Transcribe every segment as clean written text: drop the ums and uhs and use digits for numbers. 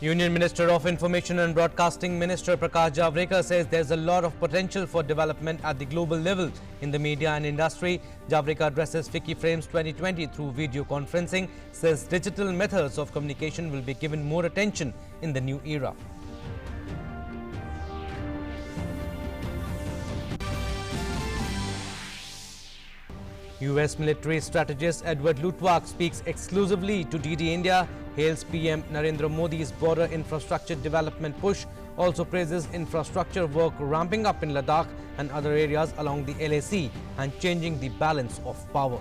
Union Minister of Information and Broadcasting Minister Prakash Javadekar says there's a lot of potential for development at the global level in the media and industry. Javadekar addresses FICCI Frames 2020 through video conferencing, says digital methods of communication will be given more attention in the new era. US military strategist Edward Ludwig speaks exclusively to DD India, hails PM Narendra Modi's border infrastructure development push, also praises infrastructure work ramping up in Ladakh and other areas along the LAC and changing the balance of power.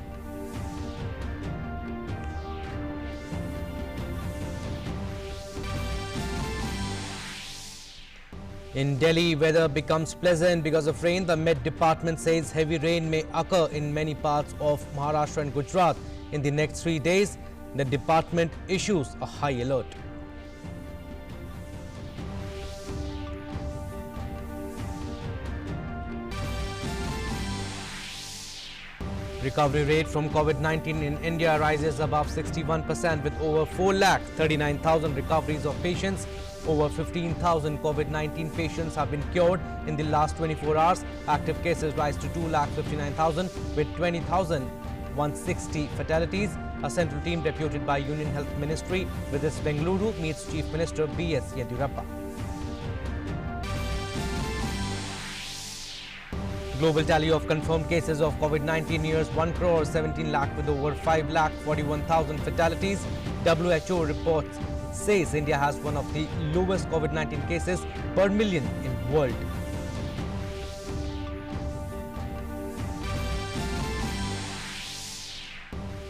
In Delhi, weather becomes pleasant because of rain. The Met Department says heavy rain may occur in many parts of Maharashtra and Gujarat in the next 3 days. The department issues a high alert. Recovery rate from COVID-19 in India rises above 61% with over 4,39,000 recoveries of patients. Over 15,000 COVID-19 patients have been cured in the last 24 hours. Active cases rise to 2,59,000 with 20,160 fatalities. A central team deputed by Union Health Ministry with its Bengaluru meets Chief Minister B.S. Yediyurappa. Global tally of confirmed cases of COVID-19 nears 1 crore 17 lakh with over 5 lakh 41,000 fatalities. WHO reports says India has one of the lowest COVID-19 cases per million in world.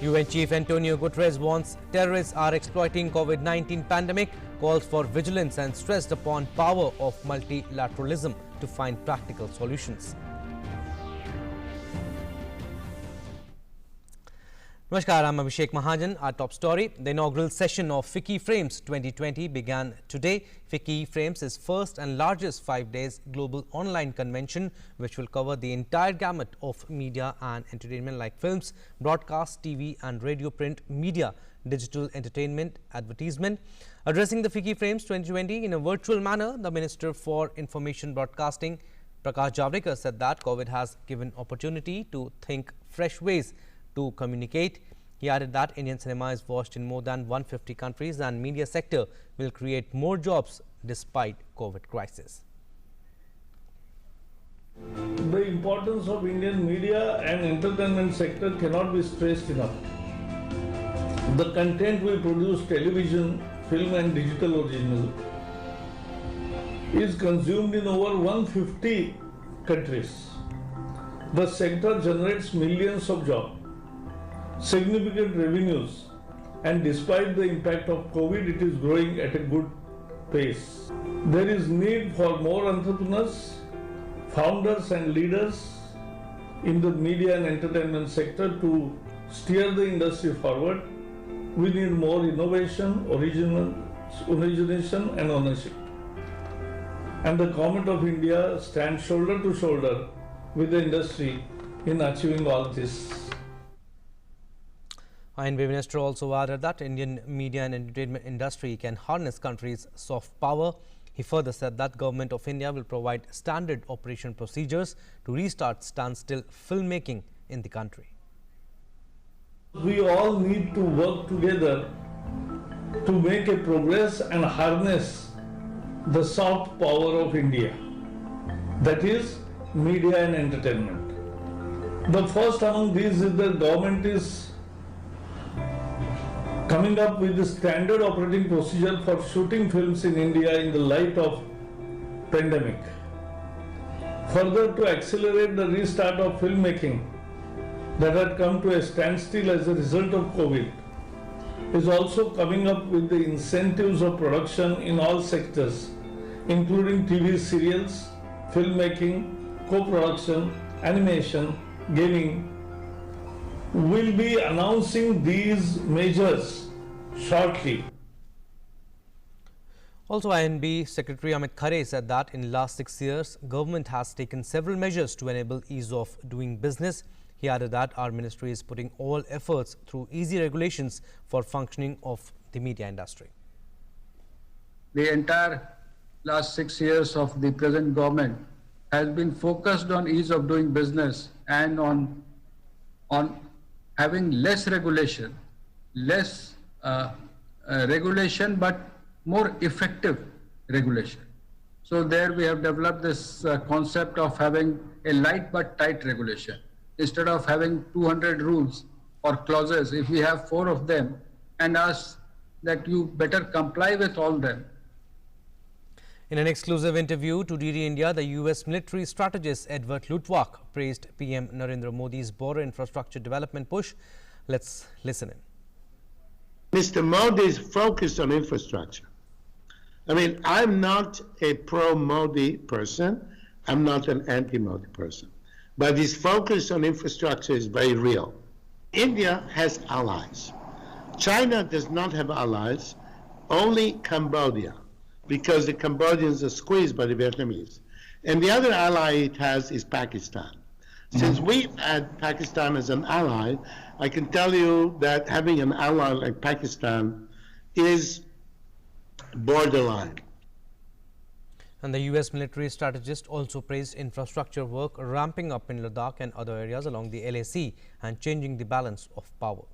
UN Chief Antonio Guterres warns terrorists are exploiting COVID-19 pandemic, calls for vigilance and stressed upon power of multilateralism to find practical solutions. Namaskar, I'm Abhishek Mahajan. Our top story, the inaugural session of FICCI Frames 2020 began today. FICCI Frames is first and largest 5 days global online convention which will cover the entire gamut of media and entertainment like films, broadcast, TV and radio print media, digital entertainment, advertisement. Addressing the FICCI Frames 2020 in a virtual manner, the Minister for Information Broadcasting Prakash Javadekar said that COVID has given opportunity to think fresh ways to communicate. He added that Indian cinema is watched in more than 150 countries and media sector will create more jobs despite COVID crisis. The importance of Indian media and entertainment sector cannot be stressed enough. The content we produce, television, film and digital original, is consumed in over 150 countries. The sector generates millions of jobs, significant revenues, and despite the impact of COVID, it is growing at a good pace. There is need for more entrepreneurs, founders and leaders in the media and entertainment sector to steer the industry forward. We need more innovation, origination and ownership. And the Government of India stands shoulder to shoulder with the industry in achieving all this. MIB Minister also added that Indian media and entertainment industry can harness country's soft power. He further said that Government of India will provide standard operation procedures to restart standstill filmmaking in the country. We all need to work together to make a progress and harness the soft power of India, that is media and entertainment. The first among these is the government is coming up with the standard operating procedure for shooting films in India in the light of pandemic. Further, to accelerate the restart of filmmaking that had come to a standstill as a result of COVID, is also coming up with the incentives of production in all sectors, including TV serials, filmmaking, co-production, animation, gaming. Will be announcing these measures shortly. Also, INB Secretary Amit Khare said that in the last 6 years, government has taken several measures to enable ease of doing business. He added that our ministry is putting all efforts through easy regulations for functioning of the media industry. the entire last 6 years of the present government has been focused on ease of doing business and on having less regulation, regulation, but more effective regulation. So there we have developed this concept of having a light but tight regulation. Instead of having 200 rules or clauses, if we have 4 of them and ask that you better comply with all them. In an exclusive interview to DD India, the US military strategist Edward Ludwig praised PM Narendra Modi's border infrastructure development push. Let's listen in. Mr. Modi is focused on infrastructure. I mean, I'm not a pro-Modi person. I'm not an anti-Modi person. But his focus on infrastructure is very real. India has allies. China does not have allies, only Cambodia, because the Cambodians are squeezed by the Vietnamese. And the other ally it has is Pakistan. Since we had Pakistan as an ally, I can tell you that having an ally like Pakistan is borderline. And the US military strategist also praised infrastructure work ramping up in Ladakh and other areas along the LAC and changing the balance of power.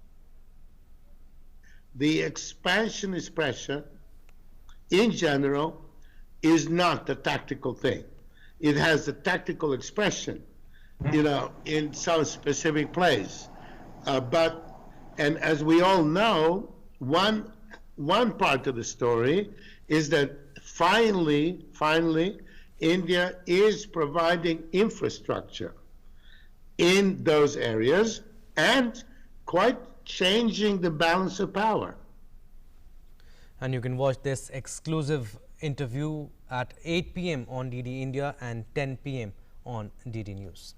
The expansionist pressure, in general, is not a tactical thing. It has a tactical expression, in some specific place. And as we all know, one part of the story is that finally, India is providing infrastructure in those areas and quite changing the balance of power. And you can watch this exclusive interview at 8 p.m. on DD India and 10 p.m. on DD News.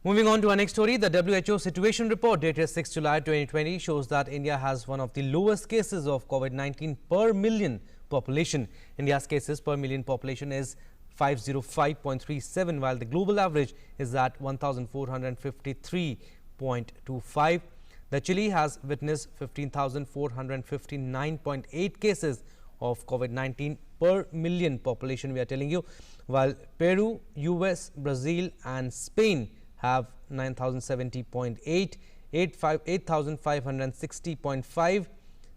Moving on to our next story, the WHO situation report dated 6 July 2020 shows that India has one of the lowest cases of COVID-19 per million population. India's cases per million population is 505.37, while the global average is at 1,453.25. The Chile has witnessed 15,459.8 cases of COVID-19 per million population, we are telling you, while Peru, US, Brazil and Spain have 9,070.8, 8,560.5,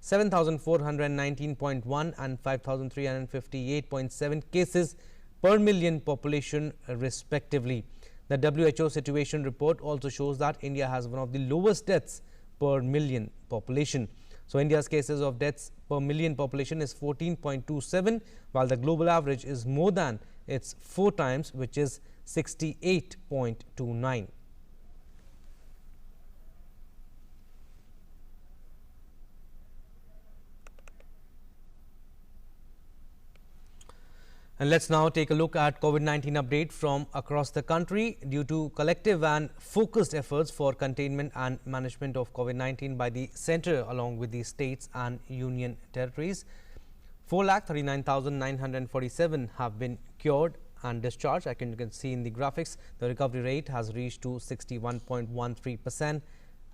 7,419.1 and 5,358.7 cases per million population respectively. The WHO situation report also shows that India has one of the lowest deaths per million population. So India's cases of deaths per million population is 14.27, while the global average is more than its 4 times, which is 68.29. And let's now take a look at COVID-19 update from across the country. Due to collective and focused efforts for containment and management of COVID-19 by the centre along with the states and union territories, 4,39,947 have been cured and discharged. You can see in the graphics, the recovery rate has reached to 61.13%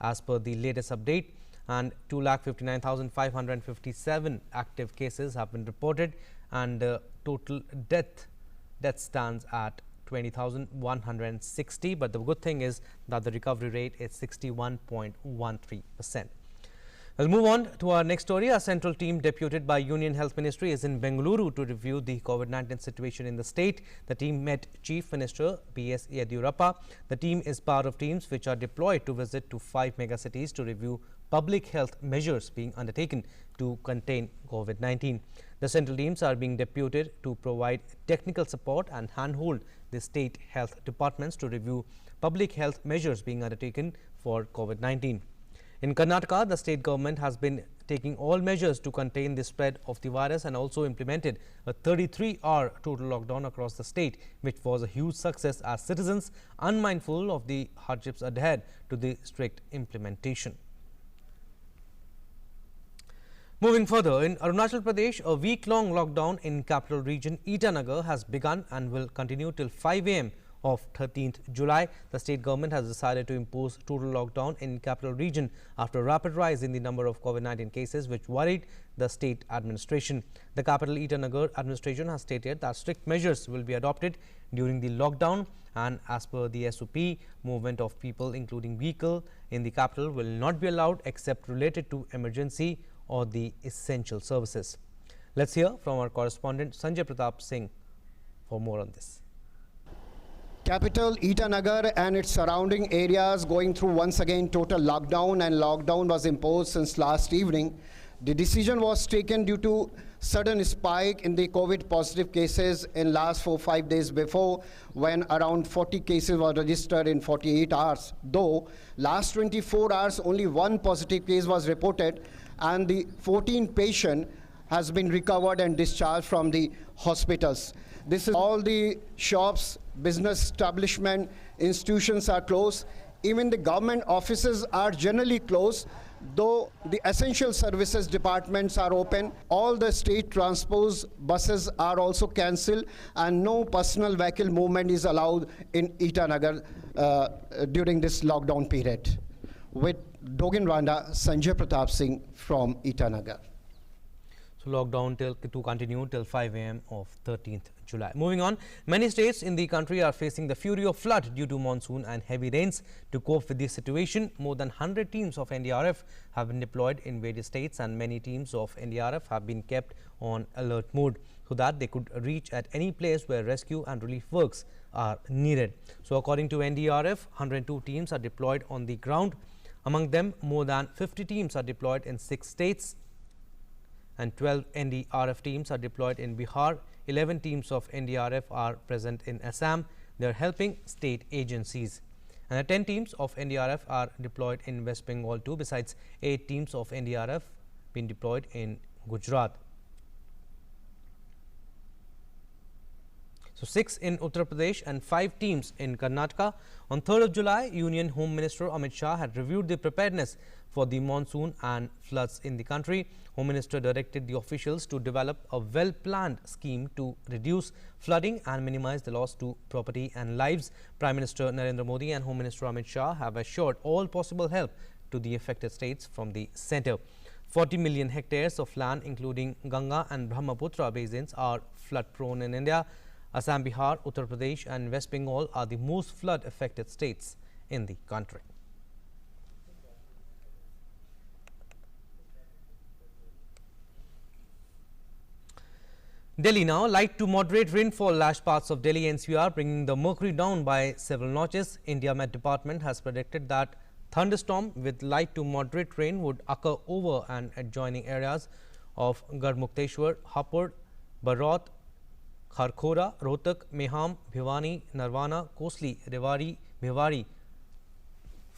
as per the latest update, and 2,59,557 active cases have been reported, and total death stands at 20,160. But the good thing is that the recovery rate is 61.13%. We'll move on to our next story. A central team deputed by Union Health Ministry is in Bengaluru to review the COVID-19 situation in the state. The team met Chief Minister B.S. Yediyurappa. The team is part of teams which are deployed to visit to 5 megacities to review public health measures being undertaken to contain COVID-19. The central teams are being deputed to provide technical support and handhold the state health departments to review public health measures being undertaken for COVID-19. In Karnataka, the state government has been taking all measures to contain the spread of the virus and also implemented a 33-hour total lockdown across the state, which was a huge success as citizens, unmindful of the hardships, adhered to the strict implementation. Moving further, in Arunachal Pradesh, a week-long lockdown in capital region Itanagar has begun and will continue till 5 a.m. of 13th July. The state government has decided to impose total lockdown in capital region after a rapid rise in the number of COVID-19 cases, which worried the state administration. The capital Itanagar administration has stated that strict measures will be adopted during the lockdown, and as per the SOP, movement of people including vehicle in the capital will not be allowed except related to emergency or the essential services. Let's hear from our correspondent Sanjay Pratap Singh for more on this. Capital Itanagar and its surrounding areas going through once again total lockdown, and lockdown was imposed since last evening. The decision was taken due to sudden spike in the COVID positive cases in last 4-5 days before, when around 40 cases were registered in 48 hours. Though last 24 hours only one positive case was reported, and the 14 patient has been recovered and discharged from the hospitals. This is all the shops, business establishment, institutions are closed. Even the government offices are generally closed, though the essential services departments are open. All the state transport buses are also cancelled, and no personal vehicle movement is allowed in Itanagar during this lockdown period. With Doginranda, Sanjay Pratap Singh from Itanagar. So lockdown to continue till 5 a.m. of 13th July. Moving on, many states in the country are facing the fury of flood due to monsoon and heavy rains. To cope with this situation, more than 100 teams of NDRF have been deployed in various states, and many teams of NDRF have been kept on alert mode so that they could reach at any place where rescue and relief works are needed. So according to NDRF, 102 teams are deployed on the ground. Among them, more than 50 teams are deployed in 6 states, and 12 NDRF teams are deployed in Bihar. 11 teams of NDRF are present in Assam. They are helping state agencies. And 10 teams of NDRF are deployed in West Bengal too, besides 8 teams of NDRF being deployed in Gujarat. So 6 in Uttar Pradesh and 5 teams in Karnataka. On 3rd of July, Union Home Minister Amit Shah had reviewed the preparedness for the monsoon and floods in the country. Home Minister directed the officials to develop a well-planned scheme to reduce flooding and minimize the loss to property and lives. Prime Minister Narendra Modi and Home Minister Amit Shah have assured all possible help to the affected states from the centre. 40 million hectares of land, including Ganga and Brahmaputra basins, are flood-prone in India. Assam, Bihar, Uttar Pradesh and West Bengal are the most flood-affected states in the country. Delhi now. Light to moderate rainfall lashed parts of Delhi NCR, bringing the mercury down by several notches. India Met Department has predicted that thunderstorm with light to moderate rain would occur over and adjoining areas of Garhmukteshwar, Hapur, Barot, Kharkhora, Rohtak, Meham, Bhiwani, Narwana, Kosli, Rewari, Bhiwari,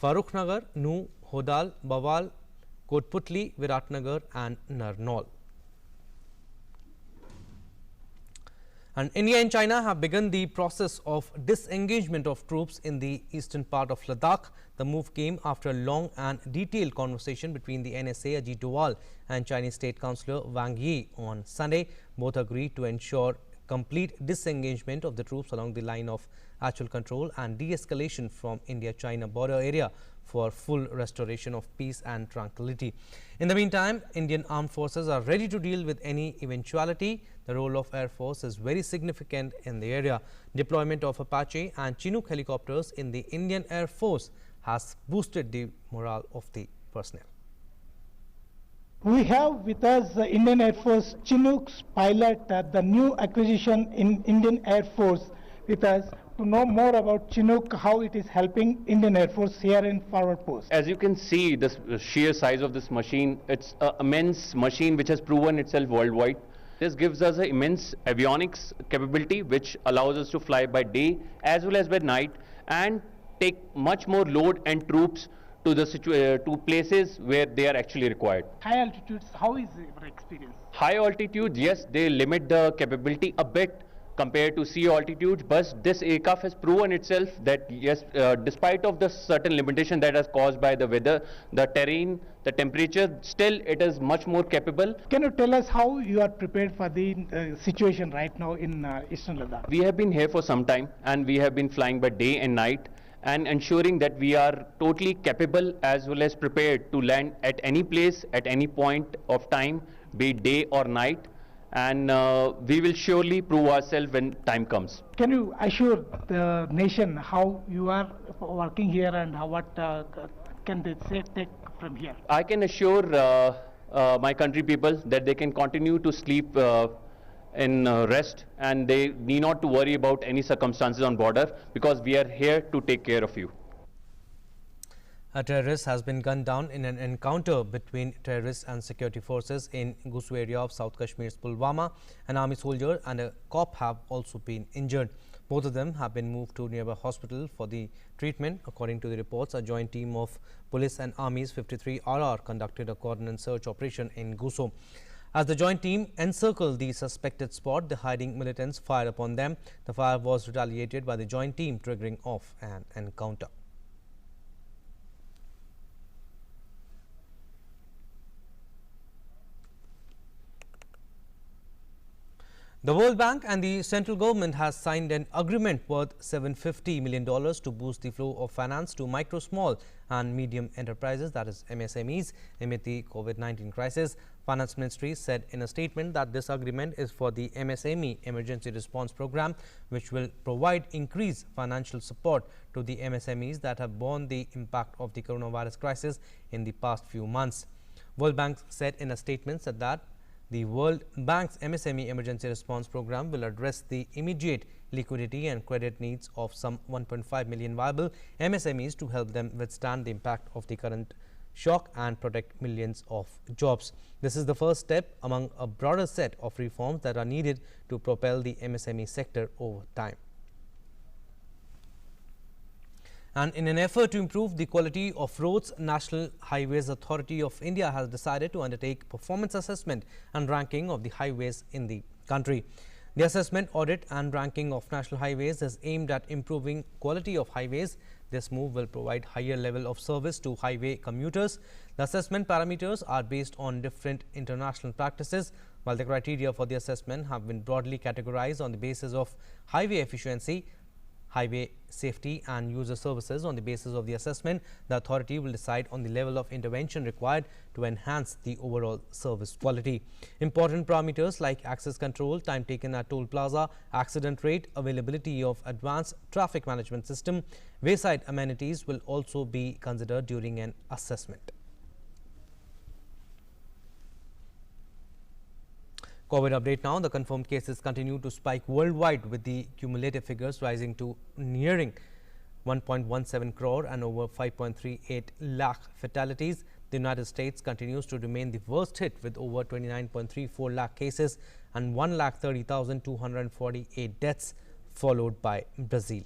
Farrukhnagar, Nuh, Hodal, Bawal, Kotputli, Viratnagar and Narnaul. And India and China have begun the process of disengagement of troops in the eastern part of Ladakh. The move came after a long and detailed conversation between the NSA Ajit Doval and Chinese State Councillor Wang Yi on Sunday. Both agreed to ensure complete disengagement of the troops along the line of actual control and de-escalation from India-China border area for full restoration of peace and tranquility. In the meantime, Indian armed forces are ready to deal with any eventuality. The role of Air Force is very significant in the area. Deployment of Apache and Chinook helicopters in the Indian Air Force has boosted the morale of the personnel. We have with us the Indian Air Force Chinooks pilot, the new acquisition in Indian Air Force, with us to know more about Chinook, how it is helping Indian Air Force here in forward post. As you can see, the sheer size of this machine, it's an immense machine which has proven itself worldwide. This gives us an immense avionics capability which allows us to fly by day as well as by night and take much more load and troops to the to places where they are actually required. High altitudes, how is your experience? High altitude, yes, they limit the capability a bit compared to sea altitudes, but this aircraft has proven itself that yes, despite of the certain limitation that is caused by the weather, the terrain, the temperature, still it is much more capable. Can you tell us how you are prepared for the situation right now in Eastern Ladakh? We have been here for some time and we have been flying by day and night and ensuring that we are totally capable as well as prepared to land at any place, at any point of time, be it day or night. And we will surely prove ourselves when time comes. Can you assure the nation how you are working here and how, what can they say, take from here? I can assure my country people that they can continue to sleep in rest and they need not to worry about any circumstances on border because we are here to take care of you. A terrorist has been gunned down in an encounter between terrorists and security forces in Gusu area of South Kashmir's Pulwama. An army soldier and a cop have also been injured. Both of them have been moved to nearby hospital for the treatment. According to the reports, a joint team of police and army's 53 RR conducted a coordinated search operation in Gusu. As the joint team encircled the suspected spot, the hiding militants fired upon them. The fire was retaliated by the joint team, triggering off an encounter. The World Bank and the central government has signed an agreement worth $750 million to boost the flow of finance to micro, small and medium enterprises, that is MSMEs, amid the COVID-19 crisis. Finance Ministry said in a statement that this agreement is for the MSME Emergency Response Program, which will provide increased financial support to the MSMEs that have borne the impact of the coronavirus crisis in the past few months. World Bank said in a statement that the World Bank's MSME Emergency Response Program will address the immediate liquidity and credit needs of some 1.5 million viable MSMEs to help them withstand the impact of the current shock and protect millions of jobs. This is the first step among a broader set of reforms that are needed to propel the MSME sector over time. And in an effort to improve the quality of roads, National Highways Authority of India has decided to undertake performance assessment and ranking of the highways in the country. The assessment, audit and ranking of national highways is aimed at improving quality of highways. This move will provide higher level of service to highway commuters. The assessment parameters are based on different international practices, while the criteria for the assessment have been broadly categorized on the basis of highway efficiency, highway safety and user services. On the basis of the assessment, the authority will decide on the level of intervention required to enhance the overall service quality. Important parameters like access control, time taken at toll plaza, accident rate, availability of advanced traffic management system, wayside amenities will also be considered during an assessment. COVID update now. The confirmed cases continue to spike worldwide, with the cumulative figures rising to nearing 1.17 crore and over 5.38 lakh fatalities. The United States continues to remain the worst hit with over 29.34 lakh cases and 1,30,248 deaths, followed by Brazil.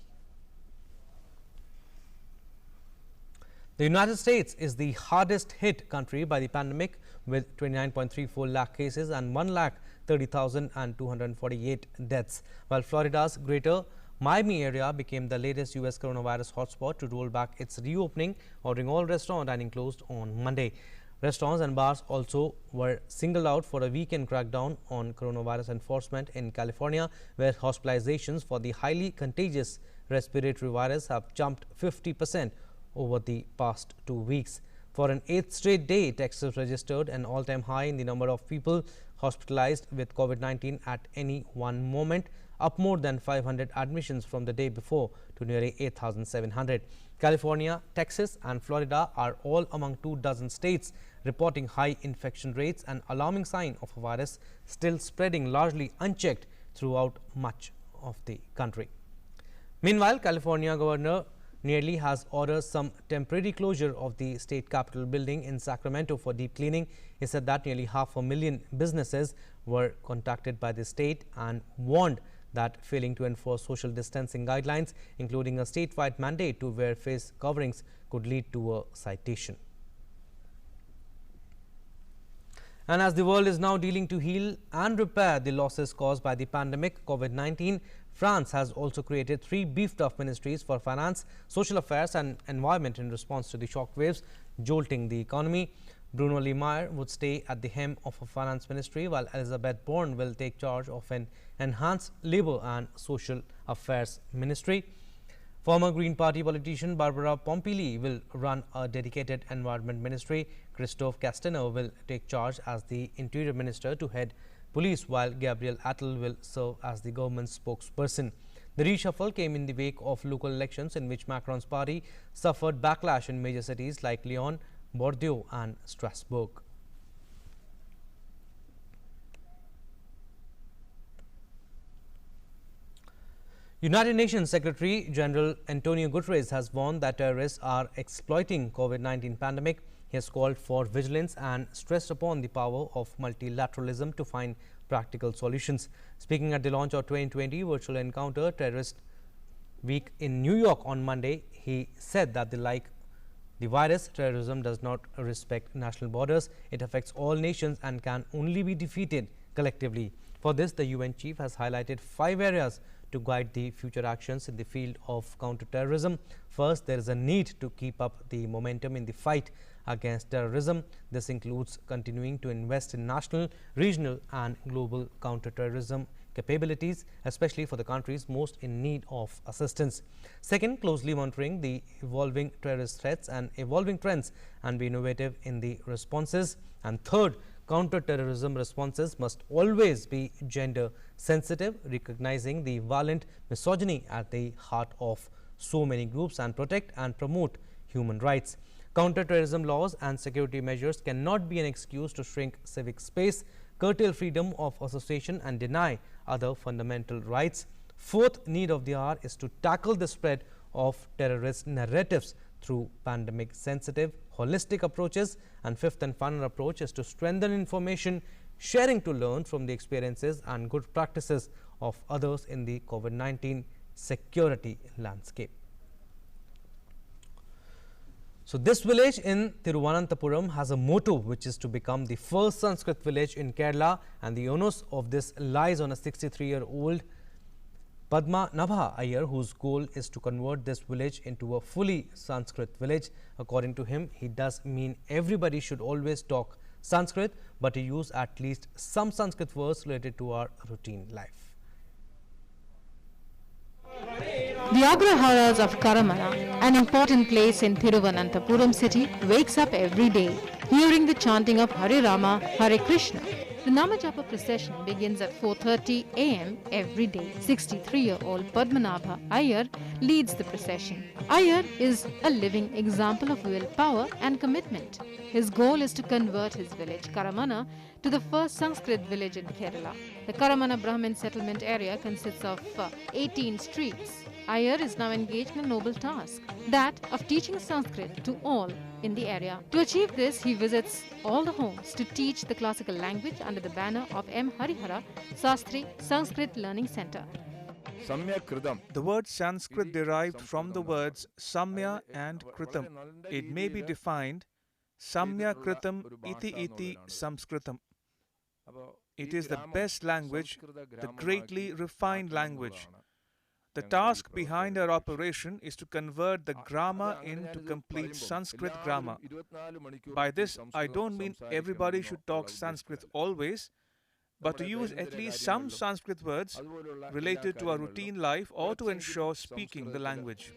The United States is the hardest hit country by the pandemic, with 29.34 lakh cases and 1,30,248 deaths, while Florida's greater Miami area became the latest U.S. coronavirus hotspot to roll back its reopening, ordering all restaurant dining closed on Monday. Restaurants and bars also were singled out for a weekend crackdown on coronavirus enforcement in California, where hospitalizations for the highly contagious respiratory virus have jumped 50% over the past 2 weeks. For an 8th straight day, Texas registered an all-time high in the number of people hospitalized with COVID-19 at any one moment, up more than 500 admissions from the day before to nearly 8,700. California, Texas and Florida are all among 24 states reporting high infection rates, an alarming sign of a virus still spreading largely unchecked throughout much of the country. Meanwhile, California Governor Nearly has ordered some temporary closure of the state capitol building in Sacramento for deep cleaning. He said that nearly 500,000 businesses were contacted by the state and warned that failing to enforce social distancing guidelines, including a statewide mandate to wear face coverings, could lead to a citation. And as the world is now dealing to heal and repair the losses caused by the pandemic COVID-19, France has also created 3 beefed-up ministries for finance, social affairs and environment in response to the shockwaves jolting the economy. Bruno Le Maire would stay at the helm of a finance ministry, while Elizabeth Borne will take charge of an enhanced labour and social affairs ministry. Former Green Party politician Barbara Pompili will run a dedicated environment ministry. Christophe Castaner will take charge as the interior minister to head police, while Gabriel Attal will serve as the government's spokesperson. The reshuffle came in the wake of local elections in which Macron's party suffered backlash in major cities like Lyon, Bordeaux and Strasbourg. United Nations Secretary General Antonio Guterres has warned that terrorists are exploiting COVID-19 pandemic. He has called for vigilance and stressed upon the power of multilateralism to find practical solutions. Speaking at the launch of 2020 Virtual Encounter Terrorist Week in New York on Monday, he said that the virus terrorism does not respect national borders. It affects all nations and can only be defeated collectively. For this, the UN chief has highlighted 5 areas to guide the future actions in the field of counterterrorism. First, there is a need to keep up the momentum in the fight against terrorism. This includes continuing to invest in national, regional and global counterterrorism capabilities, especially for the countries most in need of assistance. Second, closely monitoring the evolving terrorist threats and evolving trends and be innovative in the responses. And third, counter-terrorism responses must always be gender sensitive, recognizing the violent misogyny at the heart of so many groups and protect and promote human rights. Counter-terrorism laws and security measures cannot be an excuse to shrink civic space, curtail freedom of association and deny other fundamental rights. Fourth need of the hour is to tackle the spread of terrorist narratives through pandemic-sensitive, holistic approaches. And fifth and final approach is to strengthen information sharing to learn from the experiences and good practices of others in the COVID-19 security landscape. So, this village in Thiruvananthapuram has a motto which is to become the first Sanskrit village in Kerala, and the onus of this lies on a 63-year-old Padmanabha Iyer, whose goal is to convert this village into a fully Sanskrit village. According to him, he does mean everybody should always talk Sanskrit, but to use at least some Sanskrit words related to our routine life. The Agraharas of Karamana, an important place in Thiruvananthapuram city, wakes up every day hearing the chanting of Hare Rama, Hare Krishna. The Namajapa procession begins at 4:30 a.m. every day. 63-year-old Padmanabha Iyer leads the procession. Iyer is a living example of willpower and commitment. His goal is to convert his village, Karamana, to the first Sanskrit village in Kerala. The Karamana Brahmin settlement area consists of 18 streets. Iyer is now engaged in a noble task, that of teaching Sanskrit to all in the area. To achieve this, he visits all the homes to teach the classical language under the banner of M. Harihara Sastri Sanskrit Learning Center. The word Sanskrit derived from the words Samya and Kritam. It may be defined Samya Kritam iti Samskritam. It is the best language, the greatly refined language. The task behind our operation is to convert the grammar into complete Sanskrit grammar. By this, I don't mean everybody should talk Sanskrit always, but to use at least some Sanskrit words related to our routine life or to ensure speaking the language.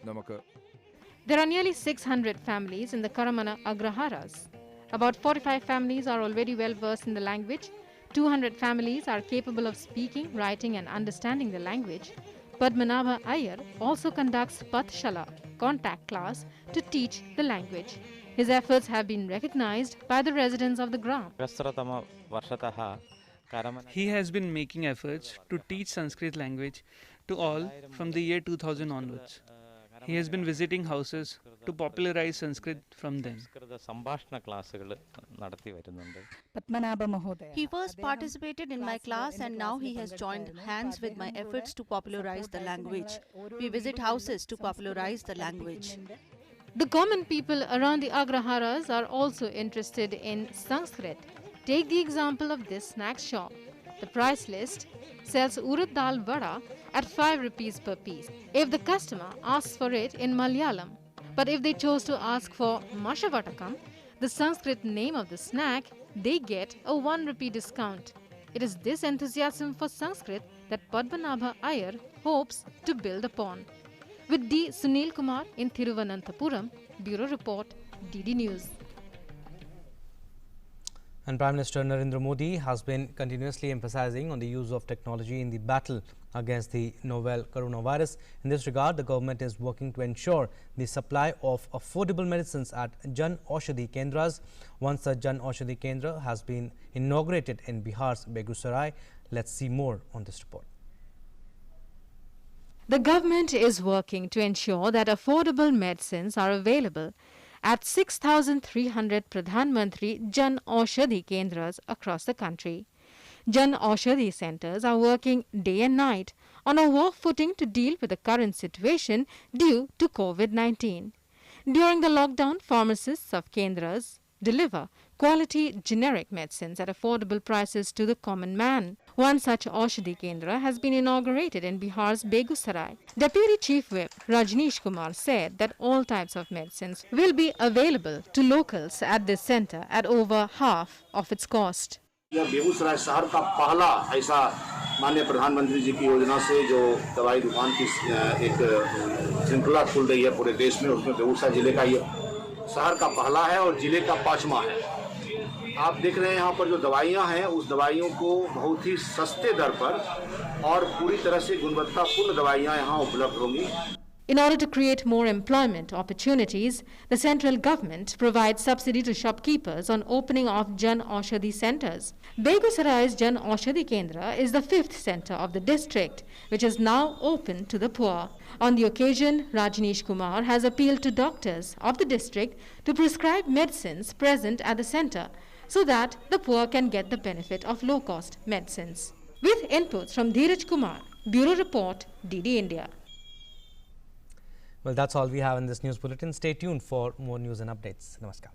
There are nearly 600 families in the Karamana Agraharas. About 45 families are already well versed in the language. 200 families are capable of speaking, writing and understanding the language. Padmanabha Iyer also conducts Pathshala, contact class, to teach the language. His efforts have been recognized by the residents of the gram. He has been making efforts to teach Sanskrit language to all from the year 2000 onwards. He has been visiting houses to popularize Sanskrit from them. He first participated in my class and now he has joined hands with my efforts to popularize the language. We visit houses to popularize the language. The common people around the Agraharas are also interested in Sanskrit. Take the example of this snack shop. The price list sells urad dal vada at 5 rupees per piece if the customer asks for it in Malayalam. But if they chose to ask for Mashavatakam, the Sanskrit name of the snack, they get a 1 rupee discount. It is this enthusiasm for Sanskrit that Padmanabha Iyer hopes to build upon. With D. Sunil Kumar in Thiruvananthapuram, Bureau Report, DD News. And Prime Minister Narendra Modi has been continuously emphasizing on the use of technology in the battle against the novel coronavirus. In this regard, the government is working to ensure the supply of affordable medicines at Jan Aushadhi Kendras. One such Jan Aushadhi Kendra has been inaugurated in Bihar's Begusarai. Let's see more on this report. The government is working to ensure that affordable medicines are available at 6,300 Pradhan Mantri Jan Aushadhi Kendras across the country. Jan Aushadhi centers are working day and night on a war footing to deal with the current situation due to COVID-19. During the lockdown, pharmacists of Kendras deliver quality generic medicines at affordable prices to the common man. One such Aushadhi Kendra has been inaugurated in Bihar's Begusarai. Deputy Chief Whip Rajneesh Kumar said that all types of medicines will be available to locals at this center at over half of its cost. यह बेगूसराय शहर का पहला ऐसा माननीय प्रधानमंत्री जी की योजना से जो दवाई दुकान की एक श्रृंखला खुल रही है पूरे देश में, उसमें बेगूसराय जिले का ये शहर का पहला है और जिले का 5वां है। आप देख रहे हैं यहाँ पर जो दवाइयाँ हैं, उस दवाइयों को बहुत ही सस्ते दर पर और पूरी तरह से गुणवत्तापूर्ण दवाइयाँ यहाँ उपलब्ध होंगी। In order to create more employment opportunities, the central government provides subsidy to shopkeepers on opening of Jan Aushadhi centers. Begusarai's Jan Aushadhi Kendra is the 5th center of the district, which is now open to the poor. On the occasion, Rajneesh Kumar has appealed to doctors of the district to prescribe medicines present at the center so that the poor can get the benefit of low-cost medicines. With inputs from Dheeraj Kumar, Bureau Report, DD India. Well, that's all we have in this news bulletin. Stay tuned for more news and updates. Namaskar.